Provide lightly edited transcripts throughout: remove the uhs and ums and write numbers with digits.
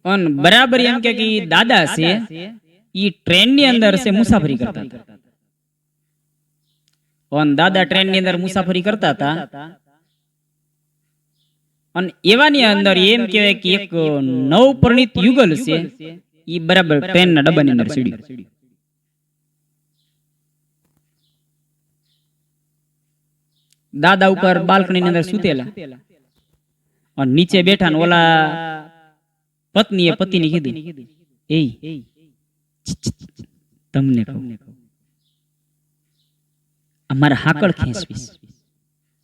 અન બરાબર એમ કે ઈ દાદા છે ઈ ટ્રેન ની અંદર છે મુસાફરી કરતા હતા. અન દાદા ટ્રેન ની અંદર મુસાફરી કરતા હતા અને એવાની અંદર એમ કહેવાય કે એક નવપરિણીત યુગલ છે ઈ બરાબર ટ્રેન ના ડબ્બાની અંદર સીડ્યું. દાદા ઉપર બાલ્કની ની અંદર સુતેલા અને નીચે બેઠા ને ઓલા પત્નીએ પતિને કીધું, એ તમને કહું અમારા હાકળ ખેંચવીશ.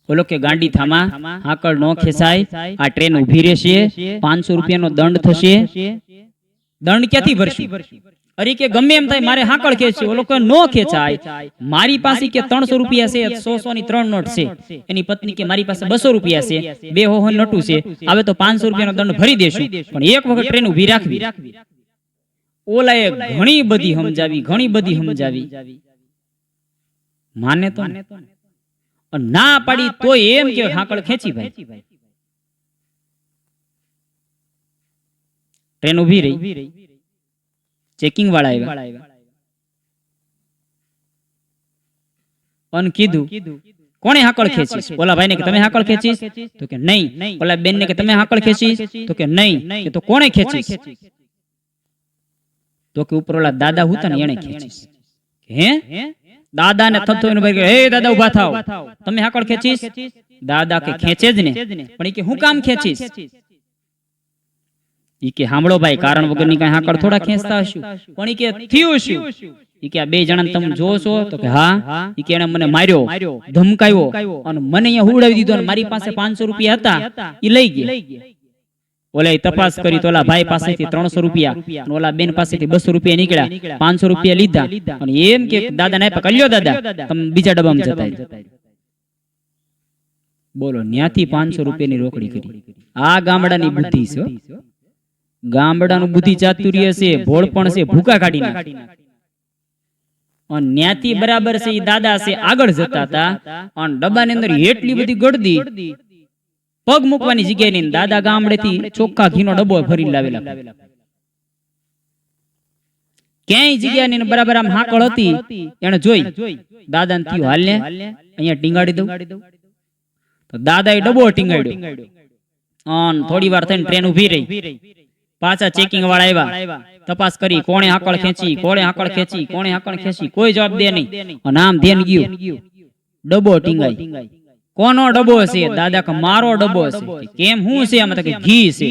બોલો કે ગાંડી થામા, હાકળ નો ખેંચાય, આ ટ્રેન ઉભી રહેશે, 500 રૂપિયાનો દંડ થશે. દંડ ક્યાંથી ભરશું? અરે કે ગમે એમ થાય મારે હાકળ ખેંચશે. ઓલો કે નો ખેંચાય, મારી પાસે કે 300 રૂપિયા છે, 100 ની 3 નોટ છે. એની પત્ની કે મારી પાસે 200 રૂપિયા છે, 2 હોહો નોટું છે, હવે તો 500 રૂપિયાનો દંડ ભરી દેશું, પણ એક વખત ટ્રેન ઉભી રાખવી. ઓલાએ ઘણી બધી સમજાવી, માને તો ના પાડી તો એમ કે હાકળ ખેંચી. ભાઈ ટ્રેન ઉભી રહી, ચેકિંગ વાળા આવ્યા અને કીધું કોણે હાકળ ખેંચીશ? ઓલા ભાઈને કે તમે હાકળ ખેંચીશ? તો કે નહીં. ઓલા બેન ને કે તમે હાકળ ખેંચીશ? તો કે નહીં. કે તો કોણે ખેંચીશ? તો કે ઉપર ઓલા દાદા હતા ને એને ખેંચીશ. હે દાદા ને થતો એને ભાઈ કે હે દાદા ઉભા થાવ, તમે હાકળ ખેંચીશ? દાદા કે ખેંચે જ ને, પણ એ કે હું કામ ખેંચીશ? ઈ કે સાંભળો ભાઈ, કારણ વગરની કઈ હાકળ થોડા ખેંચતા હશું, પણ ઈ કે થયું શું? ઈ કે આ બે જણા તમે જોવો છો? તો કે હા. ઈ કે એને મને માર્યો, ધમકાવ્યો અને મને અહીંયા હુવડાવી દીધો અને મારી પાસે 500 રૂપિયા હતા ઈ લઈ ગયા. ઓલા તપાસ કરી તો ઓલા ભાઈ પાસેથી 300 રૂપિયા અને ઓલા બેન પાસેથી 200 રૂપિયા નીકળ્યા, 500 રૂપિયા લીધા અને એમ કે દાદા ને આપ્યા, કલ્યો દાદા તમે બીજા ડબ્બામાં જતા. બોલો ન્યાથી 500 રૂપિયાની રોકડી કરી. આ ગામડાની બુદ્ધિ છે, ગામડાનું બુદ્ધિ ચાતુર્ય છે, ભોળપણ છે, ભૂકા કાઢી નાખે. અને ન્યાથી બરાબર છે ઈ દાદા છે આગળ જતા હતા અને ડબ્બાની અંદર એટલી બધી ગળદી, પગ મૂકવાની જગ્યાએ નહીં. દાદા ગામડેથી ચોખ્ખા ઘીનો ડબ્બો ભરી લાવેલા. ક્યાંય જગ્યા નહીં, બરાબર આમ હાકળ હતી. એને જોઈ દાદાને થયું હાલ ને અહીંયા ટીંગાડી દઉં. તો દાદાએ ડબ્બો ટીંગાડ્યો અને થોડી વાર થઈને ટ્રેન ઉભી રહી. પાછા ચેકિંગ વાળા આવ્યા, તપાસ કરી કોણે હાકળ ખેંચી, કોઈ જવાબ દે નહીં. અને આમ ધ્યાન ગયું, ડબ્બો ટીંગાઈ. કોનો ડબ્બો છે? દાદા કે મારો ડબ્બો છે. કેમ હું છે? આમાં તો કે ઘી છે.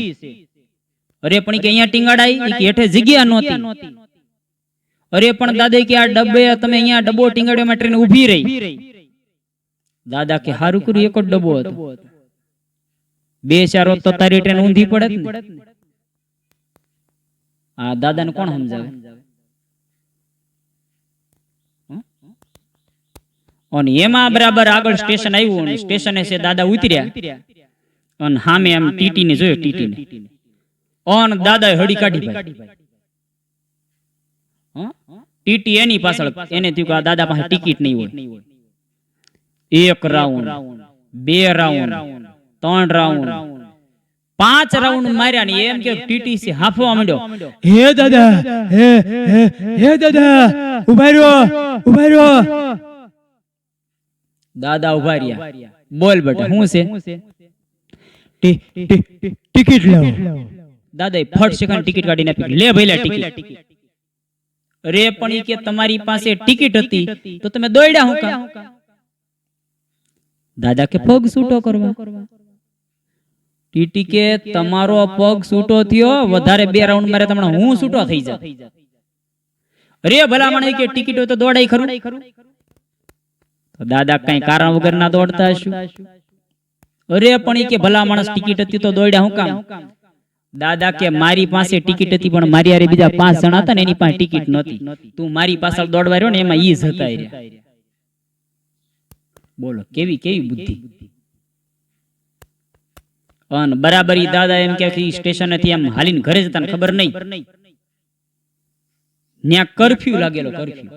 અરે પણ કે અહીંયા ટીંગાડાઈ, કે હેઠે જગ્યા નહોતી. અરે પણ દાદા કે આ ડબ્બે તમે અહીંયા ડબ્બો ટીંગાડ્યો માં ટ્રેન ઊભી રહી. દાદા કે હારું કર્યું એક જ ડબ્બો હતો, 2-4 હોત તો તારી ટ્રેન ઊંધી પડે ને. આ દાદાને કોણ સમજાવે? અને એમાં બરાબર આગળ સ્ટેશન આવ્યું અને સ્ટેશને છે દાદા ઉતર્યા અને સામે આમ ટીટી ને જોયો, ટીટી ને ઓન દાદાએ હડી કાઢી. ભાઈ ટીટી એની પાછળ, એને થયું કે આ દાદા પાસે ટિકિટ નહીં હોય. 1 રાઉન્ડ, 2 રાઉન્ડ, 3 રાઉન્ડ, 5 રાઉન્ડ માર્યા ને એમ કે ટીટી હાફવા માંડ્યો, હે દાદા, હે દાદા ઉભા રહ્યો. દાદા ઉભા રહ્યા. બોલ બેટા શું છે? ટિકિટ લાવો. દાદાએ ફટ સેકન્ડ ટિકિટ કાઢીને આપી. લે ભાઈ લે ટિકિટ. અરે પણ ઈ કે તમારી પાસે ટિકિટ હતી તો તમે દોડ્યા હું કામ? દાદા કે પગ છૂટો કરવા. ટીટી કે તમારો પગ છૂટો થયો, વધારે 2 રાઉન્ડ મારે તમને હું છૂટો થઈ જાત. અરે ભલા મને કે ટિકિટ હોય તો દોડાય ખરું? દાદા કઈ કારણ વગર ના દોડતા હશું. અરે પણ કે ભલા માણસ ટિકિટ હતી તો દોડ્યા હું કામ? દાદા કે મારી પાસે ટિકિટ હતી પણ મારી હારે બીજા 5 જણા હતા ને એની પાસે ટિકિટ નહોતી. તું મારી પાછળ દોડવા રહ્યો ને એમાં ઈ જતા રહ્યા. બોલો કેવી બુદ્ધિ. અને બરાબર ઈ દાદા એમ કે સ્ટેશન થી એમ હાલીને ઘરે જતા ખબર નહીં, ત્યાં કરફ્યુ લાગેલો, કરફ્યુ.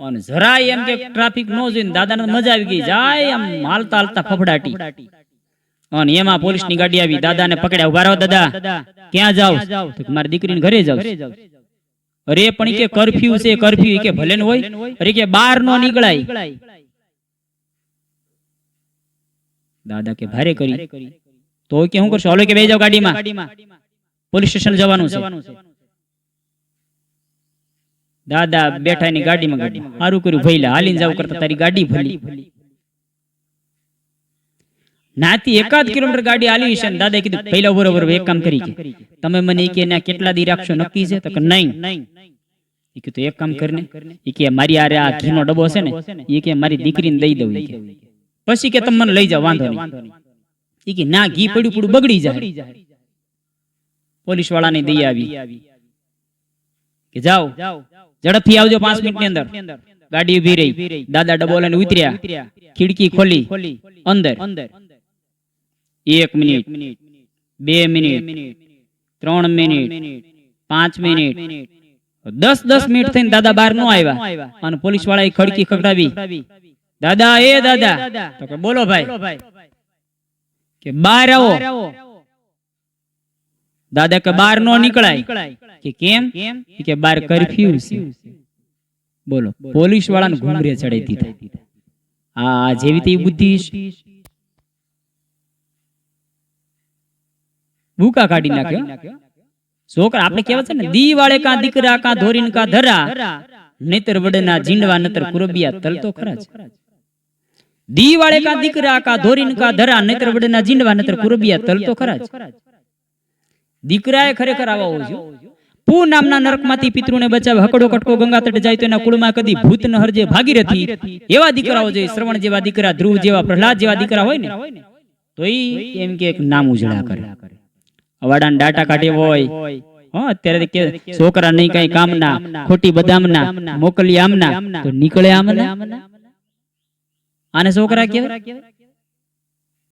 અને જરાય એમ કે ટ્રાફિક નો જોઈને દાદાને મજા આવી ગઈ, જાય આમ હાલતા ફફડાટી. અને એમાં પોલીસ ની ગાડી આવી, દાદાને પકડ્યા. ઉભા રહો દાદા, ક્યાં જાવ? તો કે મારી દીકરીને ઘરે જાવ. અરે પણ ઈ કે કર્ફ્યુ છે, કર્ફ્યુ. ઈ કે ભલે ને હોય. અરે કે બહાર નો નીકળાય. દાદા કે ભારે કરી. તો કે હું કરશો? હાલો કે બેસી જાવ ગાડીમાં, પોલીસ સ્ટેશન જવાનું છે. દાદા બેઠા ની ગાડીમાં. સારું કર્યું ભઈલા, હાલીને જાવ કરતા તારી ગાડી ભલી. નાથી 1 કિલોમીટર ગાડી હાલી છે. દાદાએ કીધું પહેલા બરોબર એક કામ કરી કે તમે મને ઈ કે ના કેટલા દી રાખશો નક્કી છે? તો કે નહીં. ઈ કે તો એક કામ કરીને, ઈ કે મારી આ ઘીનો ડબ્બો છે ને, ઈ કે મારી દીકરીને દઈ દઉં. ઈ કે પછી કે તમે મને લઈ જાવ, વાંધો નહીં. ઈ કે ના, ઘી પડ્યું બગડી જાય. પોલીસ વાળાને દઈ આવી કે જાઓ ઝડપથી આવજો, 5 મિનિટની અંદર. ગાડી ઉભી રહી. દાદા ડબ્બો લઈને ઉતર્યા, ખિડકી ખોલી, અંદર. 1 minute, 2 minute, 3 minute, 5 minute, 10 minute થઈને દાદા બહાર નો આવ્યા. અને પોલીસ વાળાએ ખડકી ખખડાવી. દાદા, એ દાદા. તો કે બોલો ભાઈ. કે બહાર આવો. દાદા કે બહાર નો નીકળાય. કે કેમ? કે બહાર કર્ફ્યુ છે. બોલો, પોલીસ વાળાને ઘૂમરે ચડાઈ દીધા. આ જેવી તેવી બુદ્ધિ ભૂકા કાઢી નાખ્યો. છોકરા આપણે કહેવાય છે ને, દી વાળે કા દીકરા કા ધોરીન કા ધરા, નેતર વડના જીંડવા નતર કુરબિયા તલ તો ખરા જ. દી વાળે કા દીકરા કા ધોરીન કા ધરા, નેતર વડના જીંડવા નતર કુરબિયા તલ તો ખરા જ. દીકરાએ ખરેખર આવા હોવો જોઈએ. પૂ નામના નરકમાંથી પિતૃને બચાવે, હકડો કટકો ગંગા તટે જાય તો એના કુળમાં કદી ભૂત ન હરજે ભાગીરથી. એવા દીકરાઓ જોઈએ. શ્રવણ જેવા દીકરા, ધ્રુવ જેવા, પ્રહલાદ જેવા દીકરા હોય ને, તો ઈ એમ કે એક નામ ઉજળા કરે. અવાડાને ડાટા કાઢે હોય. અત્યારે કે છોકરા નહીં કઈ કામના, ખોટી બદામના, મોકલી આમના, તો નીકળે આમના. આને છોકરા કહેવાય?